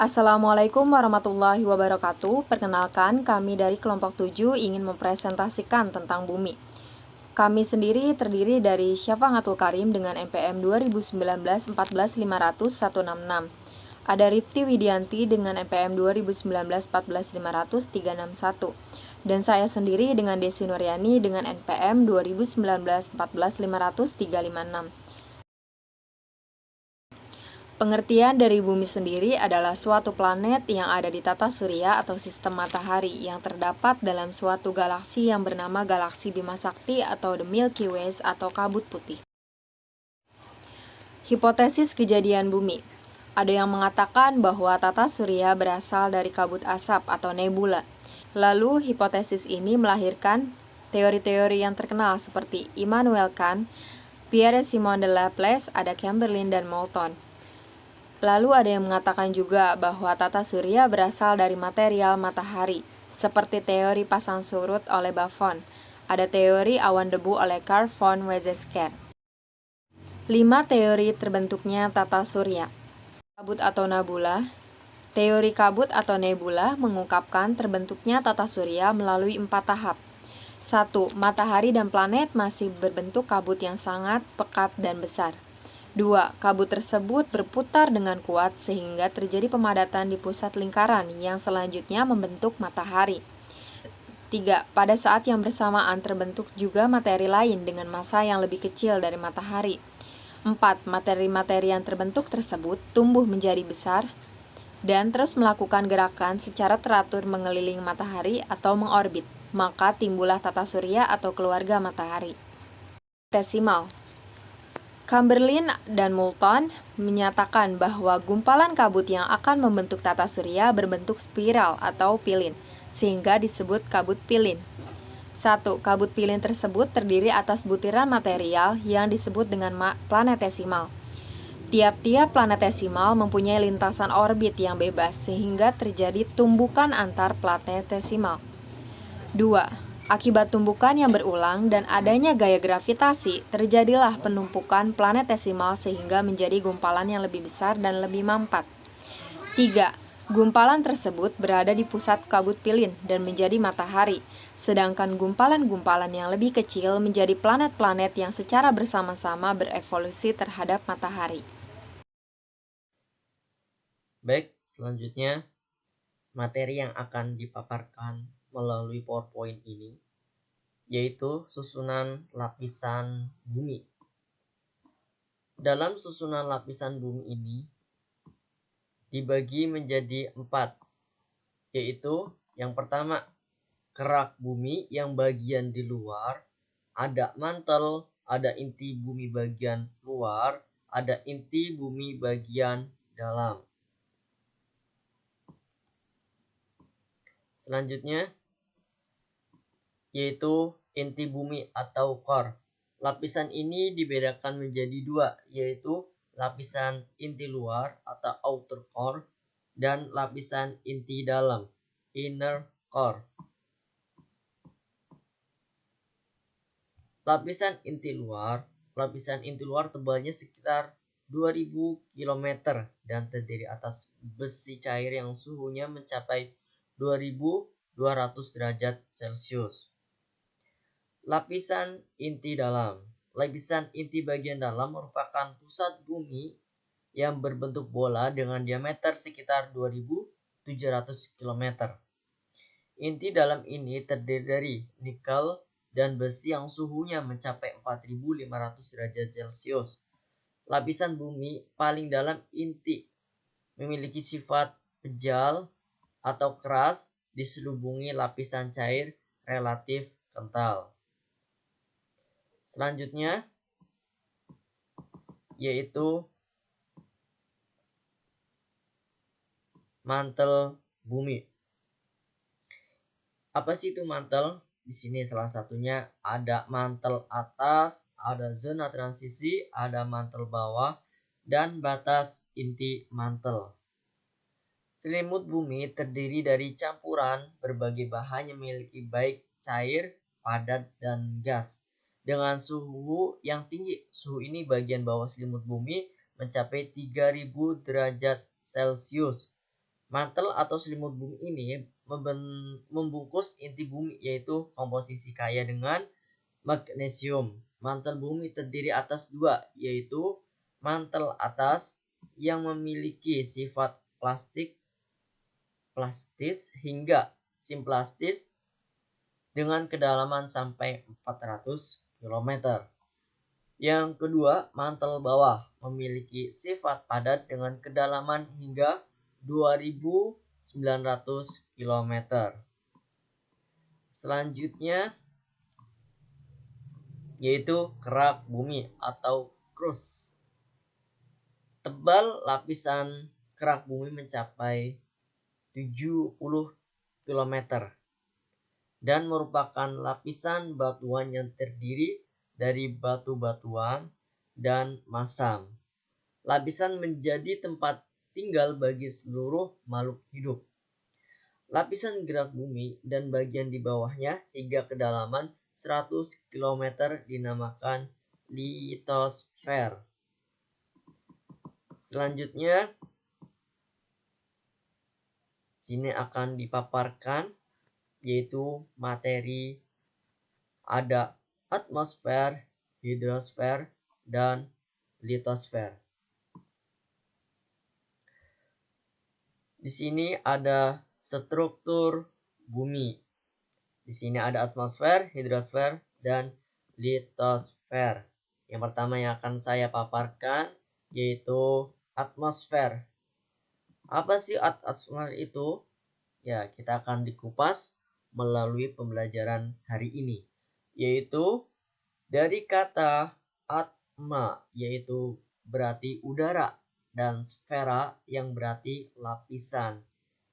Assalamualaikum warahmatullahi wabarakatuh. Perkenalkan, kami dari kelompok 7 ingin mempresentasikan tentang bumi. Kami sendiri terdiri dari Syafatul Karim dengan NPM 2019 14500 Ada Rifti Widianti dengan NPM 2019 14500 Dan saya sendiri dengan Desi Nuryani dengan NPM 2019 14500 Pengertian dari bumi sendiri adalah suatu planet yang ada di tata surya atau sistem matahari yang terdapat dalam suatu galaksi yang bernama galaksi Bima Sakti atau The Milky Way atau kabut putih. Hipotesis kejadian bumi. Ada yang mengatakan bahwa tata surya berasal dari kabut asap atau nebula. Lalu hipotesis ini melahirkan teori-teori yang terkenal seperti Immanuel Kant, Pierre-Simon de Laplace, ada Chamberlin dan Moulton. Lalu ada yang mengatakan juga bahwa tata surya berasal dari material matahari, seperti teori pasang surut oleh Buffon. Ada teori awan debu oleh Carl von Weizsäcker. 5 teori terbentuknya tata surya. Kabut atau nebula. Teori kabut atau nebula mengungkapkan terbentuknya tata surya melalui 4 tahap. 1. Matahari dan planet masih berbentuk kabut yang sangat pekat dan besar. 2. Kabut tersebut berputar dengan kuat sehingga terjadi pemadatan di pusat lingkaran yang selanjutnya membentuk matahari. 3. Pada saat yang bersamaan terbentuk juga materi lain dengan massa yang lebih kecil dari matahari. 4. Materi-materi yang terbentuk tersebut tumbuh menjadi besar dan terus melakukan gerakan secara teratur mengelilingi matahari atau mengorbit. Maka timbullah tata surya atau keluarga matahari. Desimal. Chamberlin dan Moulton menyatakan bahwa gumpalan kabut yang akan membentuk tata surya berbentuk spiral atau pilin, sehingga disebut kabut pilin. 1. Kabut pilin tersebut terdiri atas butiran material yang disebut dengan planetesimal. Tiap-tiap planetesimal mempunyai lintasan orbit yang bebas, sehingga terjadi tumbukan antar planetesimal. 2. Akibat tumbukan yang berulang dan adanya gaya gravitasi, terjadilah penumpukan planetesimal sehingga menjadi gumpalan yang lebih besar dan lebih mampat. 3. Gumpalan tersebut berada di pusat kabut pilin dan menjadi matahari, sedangkan gumpalan-gumpalan yang lebih kecil menjadi planet-planet yang secara bersama-sama berevolusi terhadap matahari. Baik, selanjutnya materi yang akan dipaparkan melalui PowerPoint ini yaitu susunan lapisan bumi. Dalam susunan lapisan bumi ini dibagi menjadi 4, yaitu yang pertama kerak bumi yang bagian di luar, ada mantel, ada inti bumi bagian luar, ada inti bumi bagian dalam. Selanjutnya yaitu inti bumi atau core. Lapisan ini dibedakan menjadi 2, yaitu lapisan inti luar atau outer core dan lapisan inti dalam, inner core. Lapisan inti luar tebalnya sekitar 2000 km dan terdiri atas besi cair yang suhunya mencapai 2200 derajat Celcius. Lapisan inti dalam. Lapisan inti bagian dalam merupakan pusat bumi yang berbentuk bola dengan diameter sekitar 2700 km. Inti dalam ini terdiri dari nikel dan besi yang suhunya mencapai 4500 derajat Celcius. Lapisan bumi paling dalam inti memiliki sifat pejal atau keras diselubungi lapisan cair relatif kental. Selanjutnya yaitu mantel bumi. Apa sih itu mantel? Di sini salah satunya ada mantel atas, ada zona transisi, ada mantel bawah, dan batas inti mantel. Selimut bumi terdiri dari campuran berbagai bahan yang memiliki baik cair, padat, dan gas. Dengan suhu yang tinggi, suhu ini bagian bawah selimut bumi mencapai 3000 derajat Celcius. Mantel atau selimut bumi ini membungkus inti bumi, yaitu komposisi kaya dengan magnesium. Mantel bumi terdiri atas dua, yaitu mantel atas yang memiliki sifat plastis hingga simplastis dengan kedalaman sampai 400 km. Yang kedua, mantel bawah memiliki sifat padat dengan kedalaman hingga 2.900 km. Selanjutnya yaitu kerak bumi atau crust. Tebal lapisan kerak bumi mencapai 70 km dan merupakan lapisan batuan yang terdiri dari batu-batuan dan masam. Lapisan menjadi tempat tinggal bagi seluruh makhluk hidup. Lapisan gerak bumi dan bagian di bawahnya hingga kedalaman 100 km dinamakan litosfer. Selanjutnya, sini akan dipaparkan yaitu materi, ada atmosfer, hidrosfer, dan litosfer. Di sini ada struktur bumi. Di sini ada atmosfer, hidrosfer, dan litosfer. Yang pertama yang akan saya paparkan yaitu atmosfer. Apa sih atmosfer itu? Ya, kita akan dikupas melalui pembelajaran hari ini, yaitu dari kata atma, yaitu berarti udara, dan sfera yang berarti lapisan.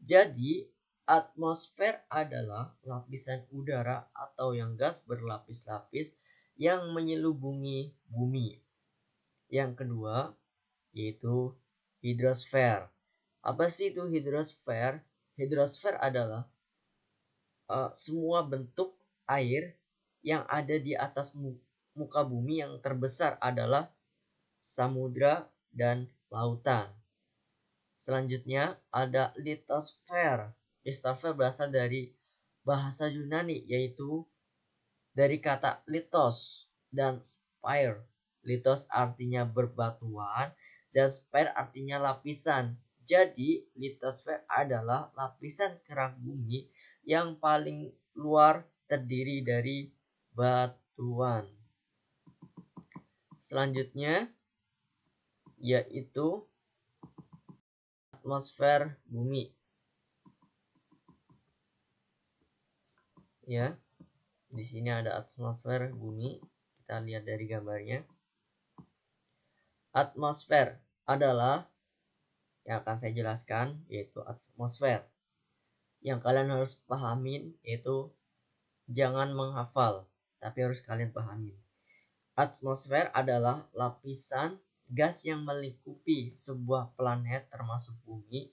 Jadi atmosfer adalah lapisan udara atau yang gas berlapis-lapis yang menyelubungi bumi. Yang kedua yaitu hidrosfer. Apa sih itu hidrosfer? Hidrosfer adalah semua bentuk air yang ada di atas muka bumi. Yang terbesar adalah samudra dan lautan. Selanjutnya ada litosfer. Litosfer berasal dari bahasa Yunani, yaitu dari kata litos dan spire. Litos artinya berbatuan dan spire artinya lapisan. Jadi litosfer adalah lapisan kerak bumi yang paling luar terdiri dari batuan. Selanjutnya yaitu atmosfer bumi. Ya, di sini ada atmosfer bumi. Kita lihat dari gambarnya. Atmosfer adalah yang akan saya jelaskan, yaitu atmosfer. Yang kalian harus pahamin yaitu jangan menghafal, tapi harus kalian pahamin. Atmosfer adalah lapisan gas yang melingkupi sebuah planet termasuk bumi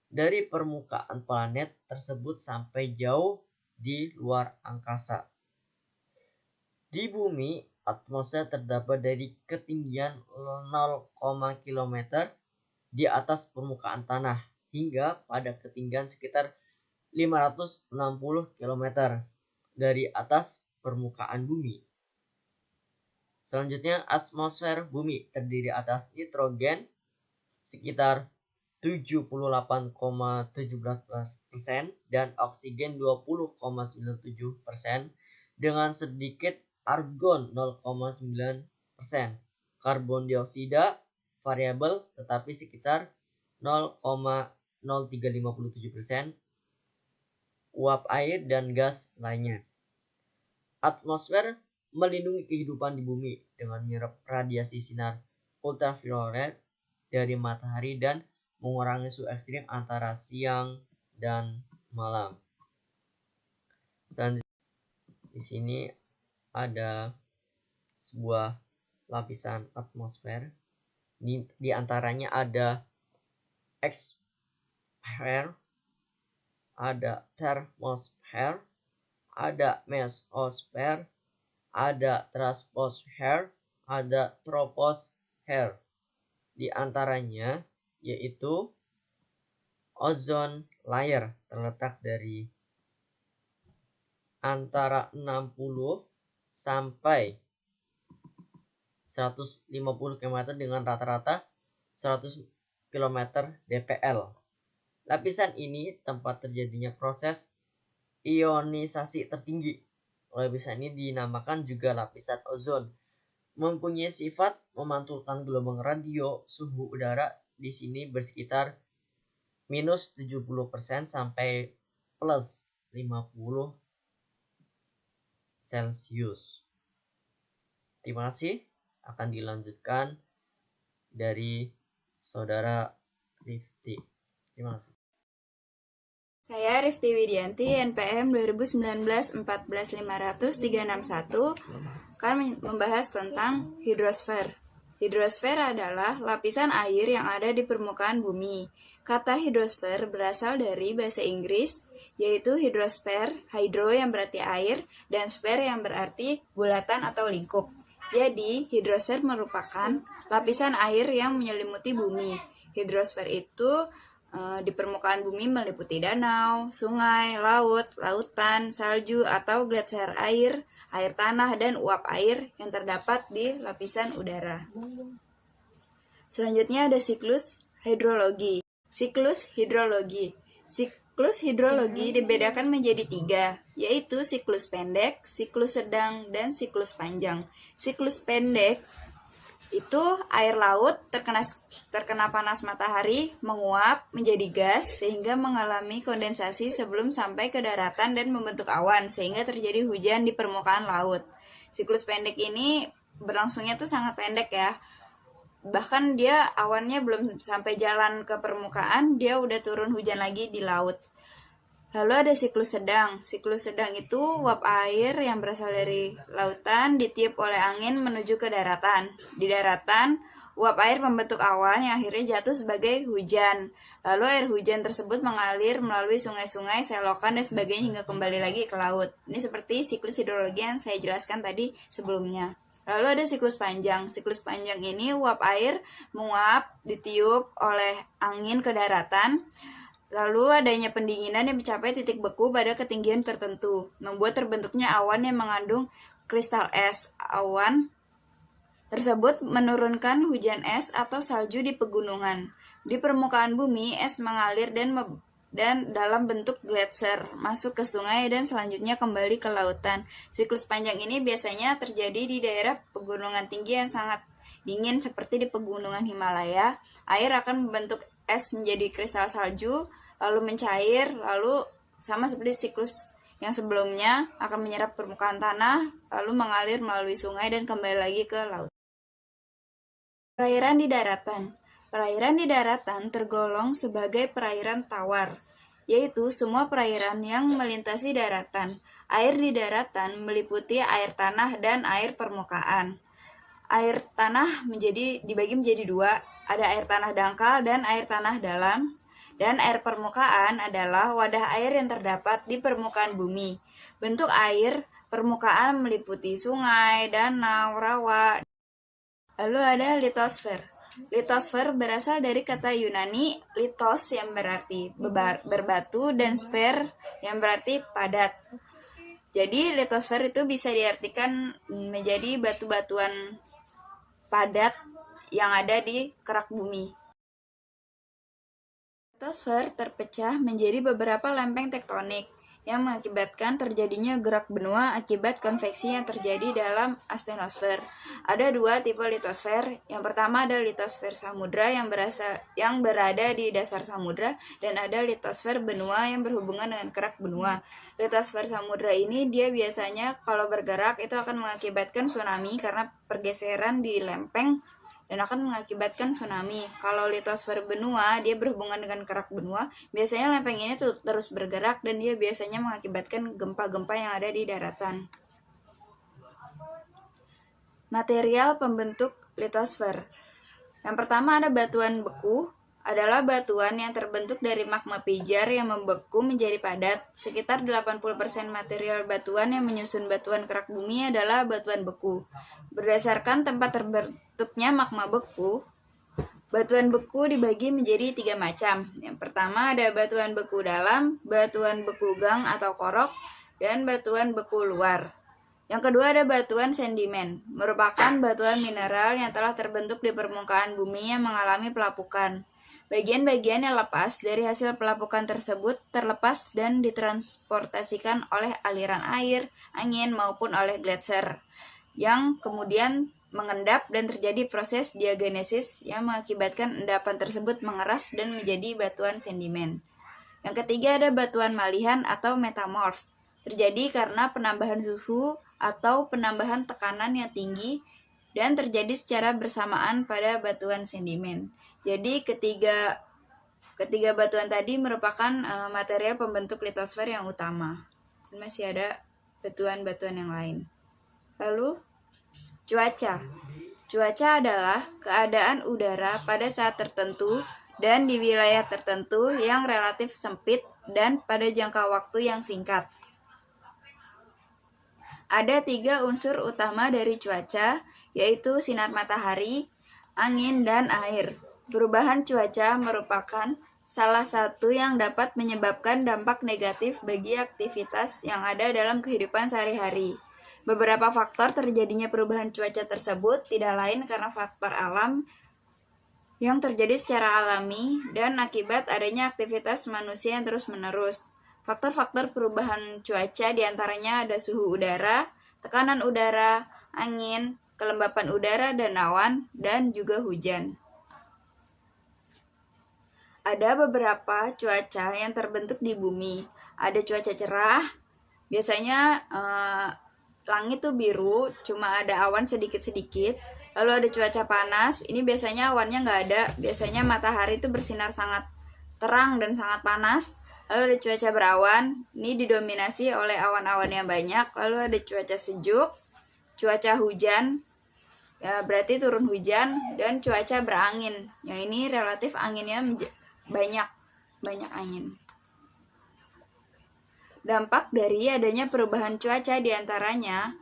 dari permukaan planet tersebut sampai jauh di luar angkasa. Di bumi, atmosfer terdapat dari ketinggian 0, km di atas permukaan tanah hingga pada ketinggian sekitar 560 km dari atas permukaan bumi. Selanjutnya, atmosfer bumi terdiri atas nitrogen sekitar 78,17% dan oksigen 20,97% dengan sedikit argon 0,9%. Karbon dioksida variabel tetapi sekitar 0,0357%. Uap air dan gas lainnya. Atmosfer melindungi kehidupan di bumi dengan menyerap radiasi sinar ultraviolet dari matahari dan mengurangi suhu ekstrim antara siang dan malam. Selanjutnya di sini ada sebuah lapisan atmosfer. Di antaranya ada exosfer, ada thermosfer, ada mesosfer, ada troposfer, ada troposfer. Di antaranya yaitu ozone layer terletak dari antara 60 sampai 150 km dengan rata-rata 100 km dpl. Lapisan ini tempat terjadinya proses ionisasi tertinggi. Lapisan ini dinamakan juga lapisan ozon. Mempunyai sifat memantulkan gelombang radio. Suhu udara di sini bersekitar minus 70% sampai plus 50 Celsius. Terima kasih. Akan dilanjutkan dari saudara Rifti. Terima kasih. Saya Rifti Widianti, NPM 2019-14500-361, akan membahas tentang hidrosfer. Hidrosfer adalah lapisan air yang ada di permukaan bumi. Kata hidrosfer berasal dari bahasa Inggris, yaitu hidrosfer, hydro yang berarti air, dan sphere yang berarti bulatan atau lingkup. Jadi, hidrosfer merupakan lapisan air yang menyelimuti bumi. Hidrosfer itu di permukaan bumi meliputi danau, sungai, laut, lautan, salju atau gletser air, air tanah, dan uap air yang terdapat di lapisan udara. Selanjutnya ada siklus hidrologi. Siklus hidrologi. Siklus hidrologi dibedakan menjadi 3, yaitu siklus pendek, siklus sedang, dan siklus panjang. Siklus pendek itu air laut terkena panas matahari, menguap menjadi gas sehingga mengalami kondensasi sebelum sampai ke daratan dan membentuk awan sehingga terjadi hujan di permukaan laut. Siklus pendek ini berlangsungnya tuh sangat pendek ya. Bahkan dia awannya belum sampai jalan ke permukaan, dia udah turun hujan lagi di laut. Lalu ada siklus sedang. Siklus sedang itu uap air yang berasal dari lautan ditiup oleh angin menuju ke daratan. Di daratan, uap air membentuk awan yang akhirnya jatuh sebagai hujan. Lalu air hujan tersebut mengalir melalui sungai-sungai, selokan, dan sebagainya hingga kembali lagi ke laut. Ini seperti siklus hidrologi yang saya jelaskan tadi sebelumnya. Lalu ada siklus panjang. Siklus panjang ini uap air menguap, ditiup oleh angin ke daratan. Lalu adanya pendinginan yang mencapai titik beku pada ketinggian tertentu, membuat terbentuknya awan yang mengandung kristal es. Awan tersebut menurunkan hujan es atau salju di pegunungan. Di permukaan bumi, es mengalir dan dalam bentuk gletser masuk ke sungai dan selanjutnya kembali ke lautan. Siklus panjang ini biasanya terjadi di daerah pegunungan tinggi yang sangat dingin seperti di pegunungan Himalaya. Air akan membentuk es menjadi kristal salju, lalu mencair, lalu sama seperti siklus yang sebelumnya akan menyerap permukaan tanah, lalu mengalir melalui sungai dan kembali lagi ke laut. Perairan di daratan. Perairan di daratan tergolong sebagai perairan tawar, yaitu semua perairan yang melintasi daratan. Air di daratan meliputi air tanah dan air permukaan. Air tanah dibagi menjadi 2, ada air tanah dangkal dan air tanah dalam. Dan air permukaan adalah wadah air yang terdapat di permukaan bumi. Bentuk air permukaan meliputi sungai, danau, rawa. Lalu ada litosfer. Litosfer berasal dari kata Yunani litos yang berarti berbatu dan sfer yang berarti padat. Jadi litosfer itu bisa diartikan menjadi batu-batuan padat yang ada di kerak bumi. Litosfer terpecah menjadi beberapa lempeng tektonik yang mengakibatkan terjadinya gerak benua akibat konveksi yang terjadi dalam astenosfer. Ada 2 tipe litosfer. Yang pertama ada litosfer samudra yang berada di dasar samudra, dan ada litosfer benua yang berhubungan dengan kerak benua. Litosfer samudra ini dia biasanya kalau bergerak itu akan mengakibatkan tsunami karena pergeseran di lempeng dan akan mengakibatkan tsunami. Kalau litosfer benua, dia berhubungan dengan kerak benua. Biasanya lempeng ini terus bergerak dan dia biasanya mengakibatkan gempa-gempa yang ada di daratan. Material pembentuk litosfer. Yang pertama ada batuan beku. Adalah batuan yang terbentuk dari magma pijar yang membeku menjadi padat. Sekitar 80% material batuan yang menyusun batuan kerak bumi adalah batuan beku. Berdasarkan tempat terbentuknya magma beku, Batuan beku dibagi menjadi 3 macam. Yang pertama ada batuan beku dalam, batuan beku gang atau korok, dan batuan beku luar. Yang kedua ada batuan sedimen, merupakan batuan mineral yang telah terbentuk di permukaan bumi yang mengalami pelapukan. Bagian-bagian yang lepas dari hasil pelapukan tersebut terlepas dan ditransportasikan oleh aliran air, angin, maupun oleh gletser, yang kemudian mengendap dan terjadi proses diagenesis yang mengakibatkan endapan tersebut mengeras dan menjadi batuan sedimen. Yang ketiga ada batuan malihan atau metamorf, terjadi karena penambahan suhu atau penambahan tekanan yang tinggi dan terjadi secara bersamaan pada batuan sedimen. Jadi ketiga batuan tadi merupakan material pembentuk litosfer yang utama. Dan masih ada batuan-batuan yang lain. Lalu cuaca. Cuaca adalah keadaan udara pada saat tertentu dan di wilayah tertentu yang relatif sempit dan pada jangka waktu yang singkat. Ada 3 unsur utama dari cuaca, yaitu sinar matahari, angin, dan air. Perubahan cuaca merupakan salah satu yang dapat menyebabkan dampak negatif bagi aktivitas yang ada dalam kehidupan sehari-hari. Beberapa faktor terjadinya perubahan cuaca tersebut tidak lain karena faktor alam yang terjadi secara alami dan akibat adanya aktivitas manusia yang terus-menerus. Faktor-faktor perubahan cuaca diantaranya ada suhu udara, tekanan udara, angin, kelembapan udara dan awan, dan juga hujan. Ada beberapa cuaca yang terbentuk di bumi. Ada cuaca cerah, biasanya langit tuh biru, cuma ada awan sedikit-sedikit. Lalu ada cuaca panas, ini biasanya awannya nggak ada, biasanya matahari itu bersinar sangat terang dan sangat panas. Lalu ada cuaca berawan, ini didominasi oleh awan-awan yang banyak. Lalu ada cuaca sejuk, cuaca hujan, ya berarti turun hujan, dan cuaca berangin. Yang ini relatif anginnya banyak angin. Dampak dari adanya perubahan cuaca diantaranya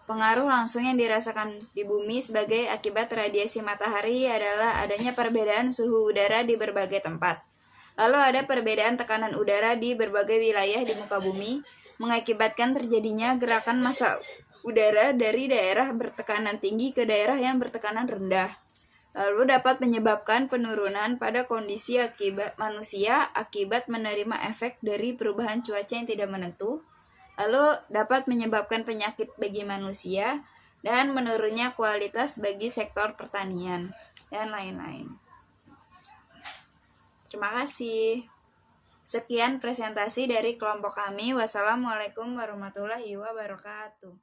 pengaruh langsung yang dirasakan di bumi sebagai akibat radiasi matahari adalah adanya perbedaan suhu udara di berbagai tempat. Lalu ada perbedaan tekanan udara di berbagai wilayah di muka bumi, mengakibatkan terjadinya gerakan massa udara dari daerah bertekanan tinggi ke daerah yang bertekanan rendah. Lalu dapat menyebabkan penurunan pada kondisi akibat manusia akibat menerima efek dari perubahan cuaca yang tidak menentu. Lalu dapat menyebabkan penyakit bagi manusia dan menurunnya kualitas bagi sektor pertanian dan lain-lain. Terima kasih. Sekian presentasi dari kelompok kami. Wassalamualaikum warahmatullahi wabarakatuh.